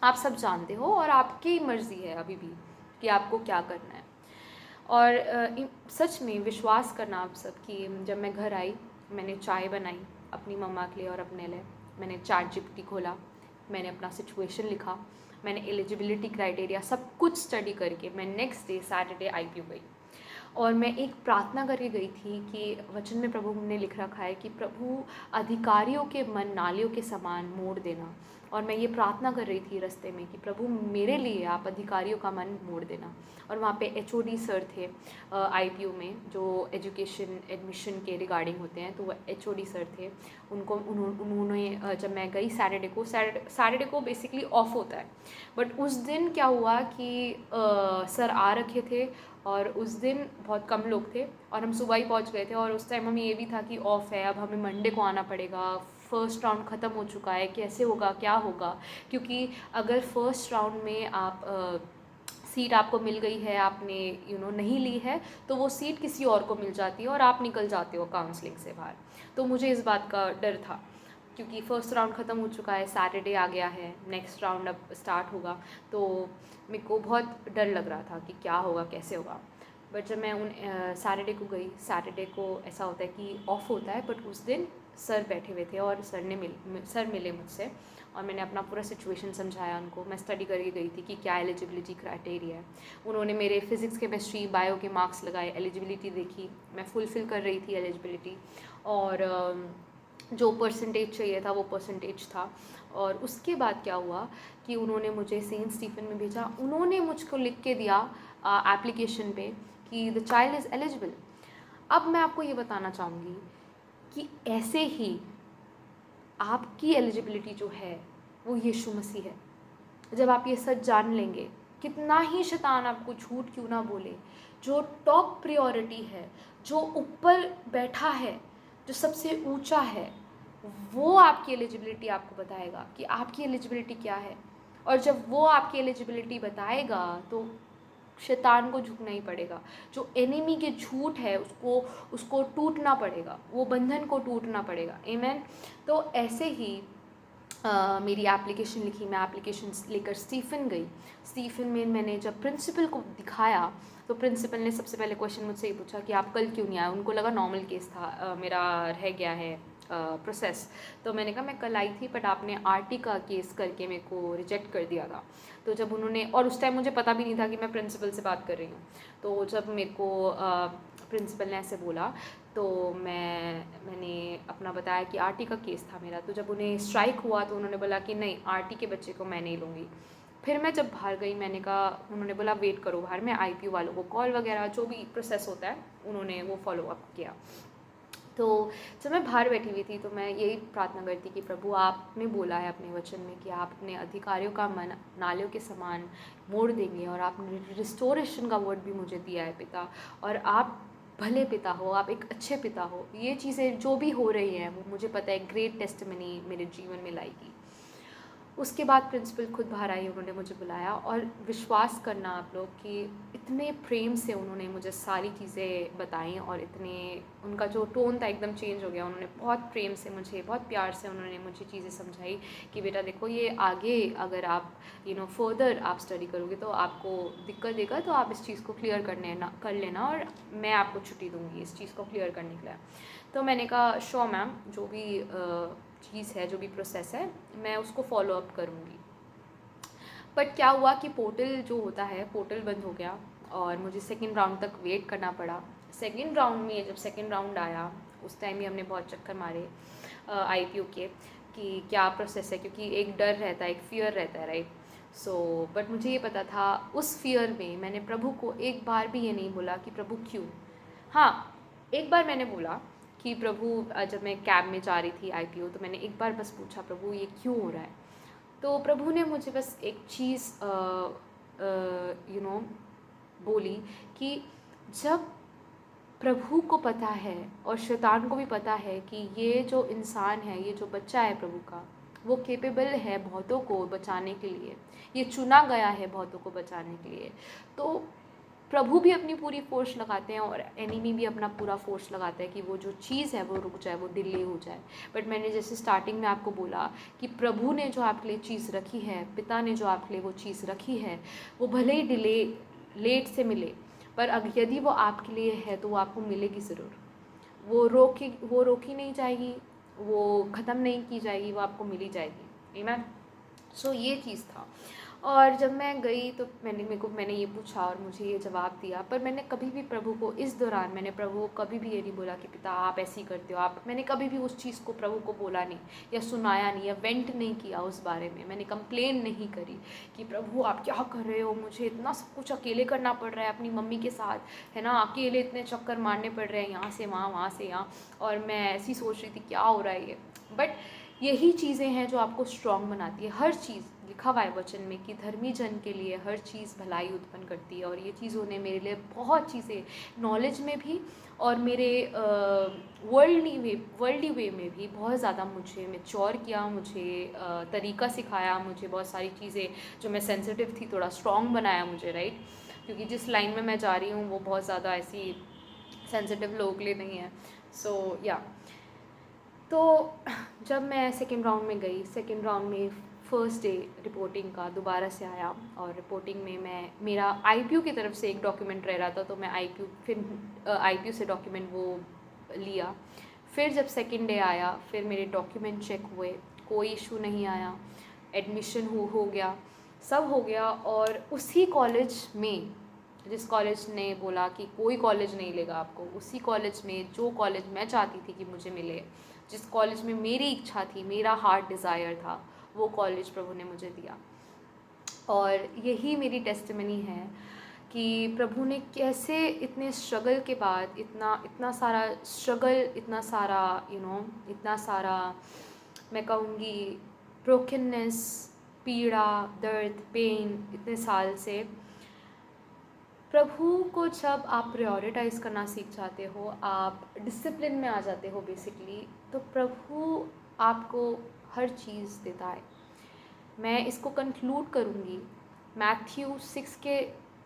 आप सब जानते हो और आपकी मर्ज़ी है अभी भी कि आपको क्या करना है। और सच में विश्वास करना आप सब कि जब मैं घर आई, मैंने चाय बनाई अपनी मम्मा के लिए और अपने लिए, मैंने चैट जीपीटी खोला, मैंने अपना सिचुएशन लिखा, मैंने एलिजिबिलिटी क्राइटेरिया सब कुछ स्टडी करके मैं नेक्स्ट डे सैटरडे आईपीयू गई। और मैं एक प्रार्थना करके गई थी कि वचन में प्रभु ने लिख रखा है कि प्रभु अधिकारियों के मन नालियों के समान मोड़ देना। और मैं ये प्रार्थना कर रही थी रास्ते में कि प्रभु मेरे लिए आप अधिकारियों का मन मोड़ देना। और वहाँ पे एचओडी सर थे आईपीयू में, जो एजुकेशन एडमिशन के रिगार्डिंग होते हैं, तो वो एचओडी सर थे। उन्होंने जब मैं गई सैटरडे को बेसिकली ऑफ होता है, बट उस दिन क्या हुआ कि सर आ रखे थे और उस दिन बहुत कम लोग थे और हम सुबह ही पहुंच गए थे। और उस टाइम हमें ये भी था कि ऑफ़ है, अब हमें मंडे को आना पड़ेगा, फ़र्स्ट राउंड ख़त्म हो चुका है, कैसे होगा क्या होगा। क्योंकि अगर फ़र्स्ट राउंड में आप सीट आपको मिल गई है, आपने नहीं ली है, तो वो सीट किसी और को मिल जाती है और आप निकल जाते हो काउंसलिंग से बाहर। तो मुझे इस बात का डर था क्योंकि फ़र्स्ट राउंड ख़त्म हो चुका है, सैटरडे आ गया है, नेक्स्ट राउंड अब स्टार्ट होगा, तो मेरे को बहुत डर लग रहा था कि क्या होगा कैसे होगा। बट जब मैं सैटरडे को गई, सैटरडे को ऐसा होता है कि ऑफ होता है, बट उस दिन सर बैठे हुए थे और सर मिले मुझसे और मैंने अपना पूरा सिचुएशन समझाया उनको। मैं स्टडी करके गई थी कि क्या एलिजिबिलिटी क्राइटेरिया है। उन्होंने मेरे फिज़िक्स केमिस्ट्री बायो के मार्क्स लगाए, एलिजिबिलिटी देखी, मैं फुलफ़िल कर रही थी एलिजिबिलिटी, और जो परसेंटेज चाहिए था वो परसेंटेज था। और उसके बाद क्या हुआ कि उन्होंने मुझे सेंट स्टीफन में भेजा। उन्होंने मुझको लिख के दिया एप्लीकेशन पे कि द चाइल्ड इज़ एलिजिबल। अब मैं आपको ये बताना चाहूँगी कि ऐसे ही आपकी एलिजिबिलिटी जो है वो यीशु मसीह है। जब आप ये सच जान लेंगे, कितना ही शैतान आपको झूठ क्यों ना बोले, जो टॉप प्रायोरिटी है, जो ऊपर बैठा है, जो सबसे ऊंचा है, वो आपकी एलिजिबिलिटी आपको बताएगा कि आपकी एलिजिबिलिटी क्या है। और जब वो आपकी एलिजिबिलिटी बताएगा तो शैतान को झुकना ही पड़ेगा। जो एनिमी के झूठ है उसको टूटना पड़ेगा, वो बंधन को टूटना पड़ेगा। आमीन। तो ऐसे ही मेरी एप्लीकेशन लिखी, मैं एप्लीकेशन लेकर स्टीफन गई। स्टीफन में मैंने जब प्रिंसिपल को दिखाया तो प्रिंसिपल ने सबसे पहले क्वेश्चन मुझसे ये पूछा कि आप कल क्यों नहीं आए। उनको लगा नॉर्मल केस था, मेरा रह गया है प्रोसेस। तो मैंने कहा मैं कल आई थी, बट आपने आरटी का केस करके मेरे को रिजेक्ट कर दिया था। तो जब उन्होंने, और उस टाइम मुझे पता भी नहीं था कि मैं प्रिंसिपल से बात कर रही हूँ, तो जब मेरे को प्रिंसिपल ने ऐसे बोला तो मैंने अपना बताया कि आरटी का केस था मेरा। तो जब उन्हें स्ट्राइक हुआ तो उन्होंने बोला कि नहीं, आरटी के बच्चे को मैं नहीं लूँगी। फिर मैं जब बाहर गई, मैंने कहा, उन्होंने बोला वेट करो बाहर, मैं आईपीयू वालों को कॉल वगैरह जो भी प्रोसेस होता है उन्होंने वो फॉलो अप किया। तो जब मैं बाहर बैठी हुई थी तो मैं यही प्रार्थना करती कि प्रभु आपने बोला है अपने वचन में कि आप अपने अधिकारियों का मन नालियों के समान मोड़ देंगे, और आपने रिस्टोरेशन का वर्ड भी मुझे दिया है पिता, और आप भले पिता हो, आप एक अच्छे पिता हो। ये चीज़ें जो भी हो रही हैं वो मुझे पता है ग्रेट टेस्टिमनी मेरे जीवन में लाएगी। उसके बाद प्रिंसिपल खुद बाहर आई, उन्होंने मुझे बुलाया, और विश्वास करना आप लोग कि इतने प्रेम से उन्होंने मुझे सारी चीज़ें बताई, और इतने उनका जो टोन था एकदम चेंज हो गया। उन्होंने बहुत प्रेम से मुझे, बहुत प्यार से उन्होंने मुझे चीज़ें समझाई कि बेटा देखो, ये आगे अगर आप फर्दर आप स्टडी करोगे तो आपको दिक्कत देगा, तो आप इस चीज़ को क्लियर कर लेना, और मैं आपको छुट्टी दूँगी इस चीज़ को क्लियर करने के लिए। तो मैंने कहा श्योर मैम, जो भी चीज़ है, जो भी प्रोसेस है, मैं उसको फॉलो अप करूँगी। बट क्या हुआ कि पोर्टल जो होता है, पोर्टल बंद हो गया और मुझे सेकंड राउंड तक वेट करना पड़ा। सेकंड राउंड में जब सेकंड राउंड आया, उस टाइम भी हमने बहुत चक्कर मारे आईपीयू के कि क्या प्रोसेस है, क्योंकि एक डर रहता है, एक फियर रहता है, राइट। सो बट मुझे ये पता था, उस फियर में मैंने प्रभु को एक बार भी ये नहीं बोला कि प्रभु क्यों। हाँ, एक बार मैंने बोला कि प्रभु जब मैं कैब में जा रही थी IPO, तो मैंने एक बार बस पूछा, प्रभु ये क्यों हो रहा है? तो प्रभु ने मुझे बस एक चीज़ बोली कि जब प्रभु को पता है और शैतान को भी पता है कि ये जो इंसान है, ये जो बच्चा है प्रभु का, वो कैपेबल है बहुतों को बचाने के लिए, ये चुना गया है बहुतों को बचाने के लिए, तो प्रभु भी अपनी पूरी फोर्स लगाते हैं और एनिमी भी अपना पूरा फोर्स लगाता है कि वो जो चीज़ है वो रुक जाए, वो डिले हो जाए। बट मैंने जैसे स्टार्टिंग में आपको बोला कि प्रभु ने जो आपके लिए चीज़ रखी है, पिता ने जो आपके लिए वो चीज़ रखी है, वो भले ही डिले लेट से मिले, पर यदि वो आपके लिए है तो वो आपको मिलेगी ज़रूर। वो रोकी नहीं जाएगी, वो ख़त्म नहीं की जाएगी, वो आपको मिली जाएगी। आमीन। सो ये चीज़ था। और जब मैं गई तो मैंने ये पूछा और मुझे ये जवाब दिया, पर मैंने कभी भी प्रभु को इस दौरान मैंने प्रभु को कभी भी ये नहीं बोला कि पिता आप ऐसे ही करते हो, आप, मैंने कभी भी उस चीज़ को प्रभु को बोला नहीं या सुनाया नहीं या वेंट नहीं किया उस बारे में। मैंने कंप्लेन नहीं करी कि प्रभु आप क्या कर रहे हो, मुझे इतना सब कुछ अकेले करना पड़ रहा है अपनी मम्मी के साथ, है ना, अकेले इतने चक्कर मारने पड़ रहे हैं, यहाँ से वहाँ से यहाँ, और मैं ऐसी सोच रही थी क्या हो रहा है ये। बट यही चीज़ें हैं जो आपको स्ट्रॉन्ग बनाती है। हर चीज़ लिखा हुआ है वचन में कि धर्मी जन के लिए हर चीज़ भलाई उत्पन्न करती है, और ये चीज़ों ने मेरे लिए बहुत चीज़ें नॉलेज में भी और मेरे वर्ल्डली वे में भी बहुत ज़्यादा मुझे मैच्योर किया, मुझे तरीका सिखाया, मुझे बहुत सारी चीज़ें जो मैं सेंसिटिव थी थोड़ा स्ट्रॉन्ग बनाया मुझे, राइट, क्योंकि जिस लाइन में मैं जा रही हूँ वो बहुत ज़्यादा ऐसी सेंसिटिव लोगों के लिए नहीं है। सो या तो जब मैं सेकेंड राउंड में गई, सेकेंड राउंड में फर्स्ट डे रिपोर्टिंग का दोबारा से आया, और रिपोर्टिंग में मेरा IPO की तरफ से एक डॉक्यूमेंट रह रहा था, तो मैं IPO से डॉक्यूमेंट वो लिया। फिर जब सेकेंड डे आया, फिर मेरे डॉक्यूमेंट चेक हुए, कोई इशू नहीं आया, एडमिशन हो गया, सब हो गया। और उसी कॉलेज में, जिस कॉलेज ने बोला कि कोई कॉलेज नहीं लेगा आपको, उसी कॉलेज में जो कॉलेज मैं चाहती थी कि मुझे मिले, जिस कॉलेज में मेरी इच्छा थी, मेरा हार्ट डिज़ायर था, वो कॉलेज प्रभु ने मुझे दिया। और यही मेरी टेस्टिमनी है कि प्रभु ने कैसे इतने स्ट्रगल के बाद, इतना सारा स्ट्रगल, इतना सारा इतना सारा, मैं कहूँगी ब्रोकननेस, पीड़ा, दर्द, पेन, इतने साल से, प्रभु को जब आप प्रायोरिटाइज़ करना सीख जाते हो, आप डिसिप्लिन में आ जाते हो बेसिकली, तो प्रभु आपको हर चीज़ देता है। मैं इसको कंक्लूड करूँगी मैथ्यू 6 के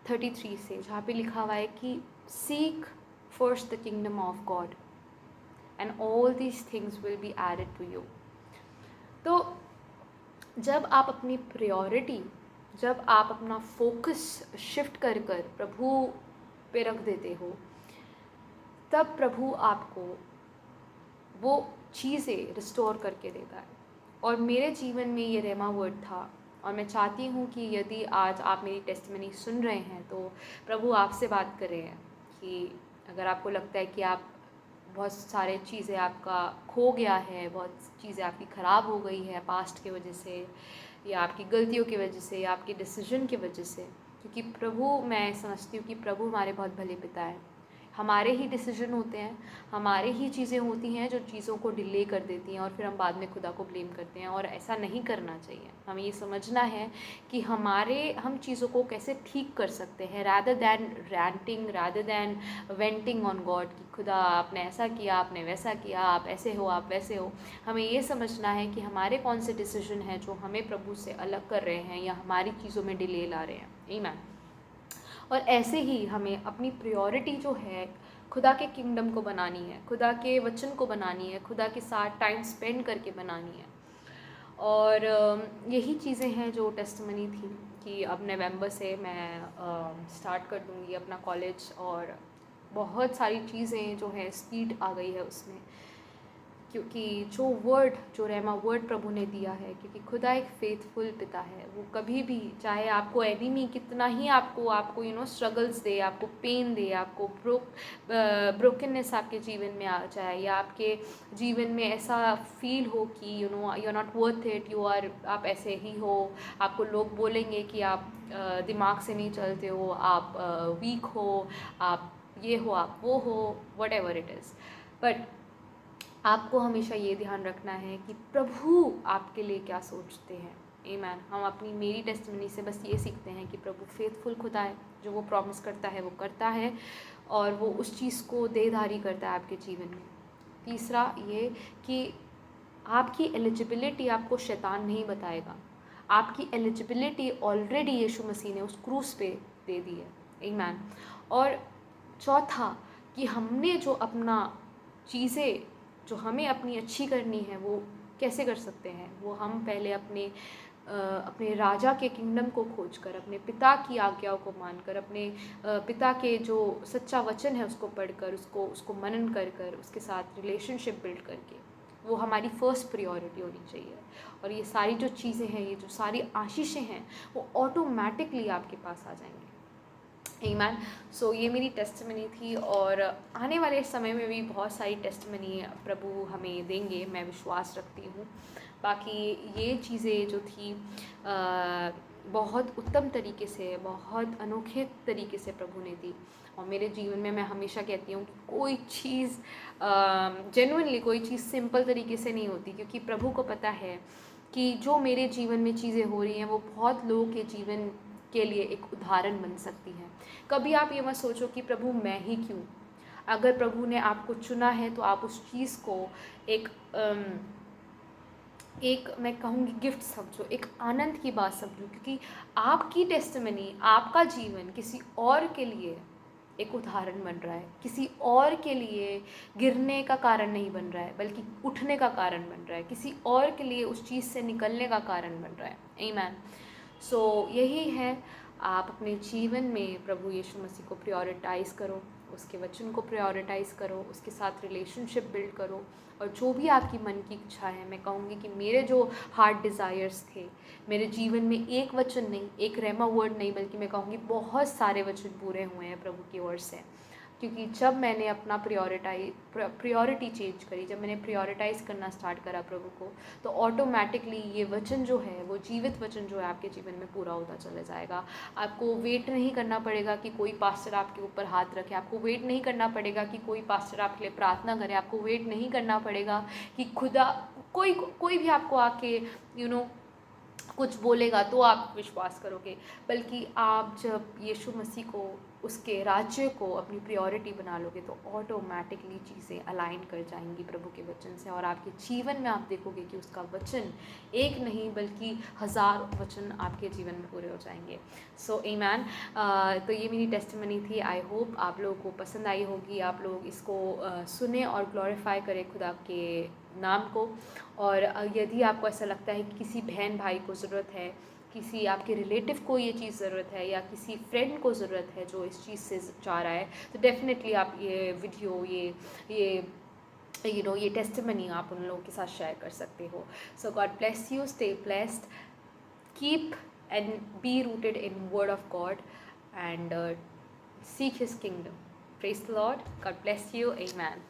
33 से, जहाँ पे लिखा हुआ है कि seek first the kingdom of God and all these things will be added to you. तो जब आप अपनी प्रायोरिटी, जब आप अपना फोकस शिफ्ट कर प्रभु पे रख देते हो, तब प्रभु आपको वो चीज़ें रिस्टोर करके देता है। और मेरे जीवन में ये रेमा वर्ड था, और मैं चाहती हूँ कि यदि आज आप मेरी टेस्टिमनी सुन रहे हैं तो प्रभु आपसे बात कर रहे हैं कि अगर आपको लगता है कि आप बहुत सारे चीज़ें आपका खो गया है, बहुत चीज़ें आपकी ख़राब हो गई है पास्ट के वजह से, या आपकी गलतियों की वजह से, या आपके डिसीजन की वजह से, क्योंकि प्रभु, मैं समझती हूँ कि प्रभु हमारे बहुत भले पिता है। हमारे ही डिसीजन होते हैं, हमारे ही चीज़ें होती हैं जो चीज़ों को डिले कर देती हैं, और फिर हम बाद में खुदा को ब्लेम करते हैं, और ऐसा नहीं करना चाहिए। हमें ये समझना है कि हम चीज़ों को कैसे ठीक कर सकते हैं, rather than ranting, rather than venting on God कि खुदा आपने ऐसा किया, आपने वैसा किया, आप ऐसे हो, आप वैसे हो। हमें ये समझना है कि हमारे कौन से डिसीजन हैं जो हमें प्रभु से अलग कर रहे हैं या हमारी चीज़ों में डिले ला रहे हैं। आमीन। और ऐसे ही हमें अपनी प्रायोरिटी जो है खुदा के किंगडम को बनानी है, खुदा के वचन को बनानी है, खुदा के साथ टाइम स्पेंड करके बनानी है। और यही चीज़ें हैं जो टेस्टमनी थी कि अब नवंबर से मैं स्टार्ट कर दूँगी अपना कॉलेज, और बहुत सारी चीज़ें जो है स्पीड आ गई है उसमें, क्योंकि जो रेमा वर्ड प्रभु ने दिया है, क्योंकि खुदा एक फेथफुल पिता है। वो कभी भी, चाहे आपको एनिमी कितना ही आपको स्ट्रगल्स दे, आपको पेन दे, आपको ब्रोकननेस आपके जीवन में आ जाए, या आपके जीवन में ऐसा फील हो कि you are not worth it, आप ऐसे ही हो, आपको लोग बोलेंगे कि आप दिमाग से नहीं चलते हो, आप वीक हो, आप ये हो, आप वो हो, what ever it is, but आपको हमेशा ये ध्यान रखना है कि प्रभु आपके लिए क्या सोचते हैं। आमीन। हम अपनी मेरी टेस्टिमनी से बस ये सीखते हैं कि प्रभु फेथफुल खुदा है, जो वो प्रॉमिस करता है वो करता है और वो उस चीज़ को देधारी करता है आपके जीवन में। तीसरा ये कि आपकी एलिजिबिलिटी आपको शैतान नहीं बताएगा, आपकी एलिजिबिलिटी ऑलरेडी यीशु मसीह ने उस क्रूस पे दे दी है। आमीन। और चौथा कि हमने जो अपना चीज़ें जो हमें अपनी अच्छी करनी है वो कैसे कर सकते हैं, वो हम पहले अपने राजा के किंगडम को खोजकर, अपने पिता की आज्ञाओं को मानकर, अपने पिता के जो सच्चा वचन है उसको पढ़कर, उसको मनन कर कर, उसके साथ रिलेशनशिप बिल्ड करके, वो हमारी फ़र्स्ट प्रायोरिटी होनी चाहिए। और ये सारी जो चीज़ें हैं, ये जो सारी आशीषें हैं, वो ऑटोमेटिकली आपके पास आ जाएंगी। आमीन। सो ये मेरी टेस्टिमनी थी और आने वाले समय में भी बहुत सारी टेस्टिमनी प्रभु हमें देंगे, मैं विश्वास रखती हूँ। बाकी ये चीज़ें जो थी बहुत उत्तम तरीके से, बहुत अनोखे तरीके से प्रभु ने दी। और मेरे जीवन में मैं हमेशा कहती हूँ कि कोई चीज़ जेन्युइनली कोई चीज़ सिंपल तरीके से नहीं होती, क्योंकि प्रभु को पता है कि जो मेरे जीवन में चीज़ें हो रही हैं वो बहुत लोगों के जीवन के लिए एक उदाहरण बन सकती हैं। कभी आप ये मत सोचो कि प्रभु मैं ही क्यों। अगर प्रभु ने आपको चुना है तो आप उस चीज़ को एक मैं कहूँगी गिफ्ट समझो, एक आनंद की बात समझो, क्योंकि आपकी टेस्टिमनी, आपका जीवन किसी और के लिए एक उदाहरण बन रहा है, किसी और के लिए गिरने का कारण नहीं बन रहा है, बल्कि उठने का कारण बन रहा है, किसी और के लिए उस चीज़ से निकलने का कारण बन रहा है। आमीन। सो यही है, आप अपने जीवन में प्रभु यीशु मसीह को प्रायोरिटाइज़ करो, उसके वचन को प्रायोरिटाइज़ करो, उसके साथ रिलेशनशिप बिल्ड करो। और जो भी आपकी मन की इच्छा है, मैं कहूँगी कि मेरे जो हार्ट डिज़ायर्स थे, मेरे जीवन में एक वचन नहीं, एक रेमा वर्ड नहीं, बल्कि मैं कहूँगी बहुत सारे वचन पूरे हुए हैं प्रभु की ओर से। क्योंकि जब मैंने अपना प्रायोरिटी चेंज करी, जब मैंने प्रायोरिटाइज़ करना स्टार्ट करा प्रभु को, तो ऑटोमेटिकली ये वचन जो है, वो जीवित वचन जो है आपके जीवन में पूरा होता चला जाएगा। आपको वेट नहीं करना पड़ेगा कि कोई पास्टर आपके ऊपर हाथ रखे, आपको वेट नहीं करना पड़ेगा कि कोई पास्टर आपके लिए प्रार्थना करे, आपको वेट नहीं करना पड़ेगा कि खुदा कोई भी आपको आके कुछ बोलेगा तो आप विश्वास करोगे, बल्कि आप जब यीशु मसीह को, उसके राज्य को अपनी प्रायोरिटी बना लोगे तो ऑटोमेटिकली चीज़ें अलाइन कर जाएंगी प्रभु के वचन से, और आपके जीवन में आप देखोगे कि उसका वचन एक नहीं बल्कि 1000 वचन आपके जीवन में पूरे हो जाएंगे। सो आमीन। तो ये मेरी टेस्टिमनी थी। आई होप आप लोगों को पसंद आई होगी, आप लोग इसको सुने और ग्लोरीफाई करें खुदा के नाम को। और यदि आपको ऐसा लगता है कि किसी बहन भाई को ज़रूरत है, किसी आपके रिलेटिव को ये चीज़ ज़रूरत है, या किसी फ्रेंड को ज़रूरत है जो इस चीज़ से चाह रहा है, तो डेफिनेटली आप ये वीडियो, ये टेस्टिमनी आप उन लोगों के साथ शेयर कर सकते हो। So God bless you, stay blessed, keep and be rooted in word of God and seek his kingdom. Praise the Lord. God bless you. Amen.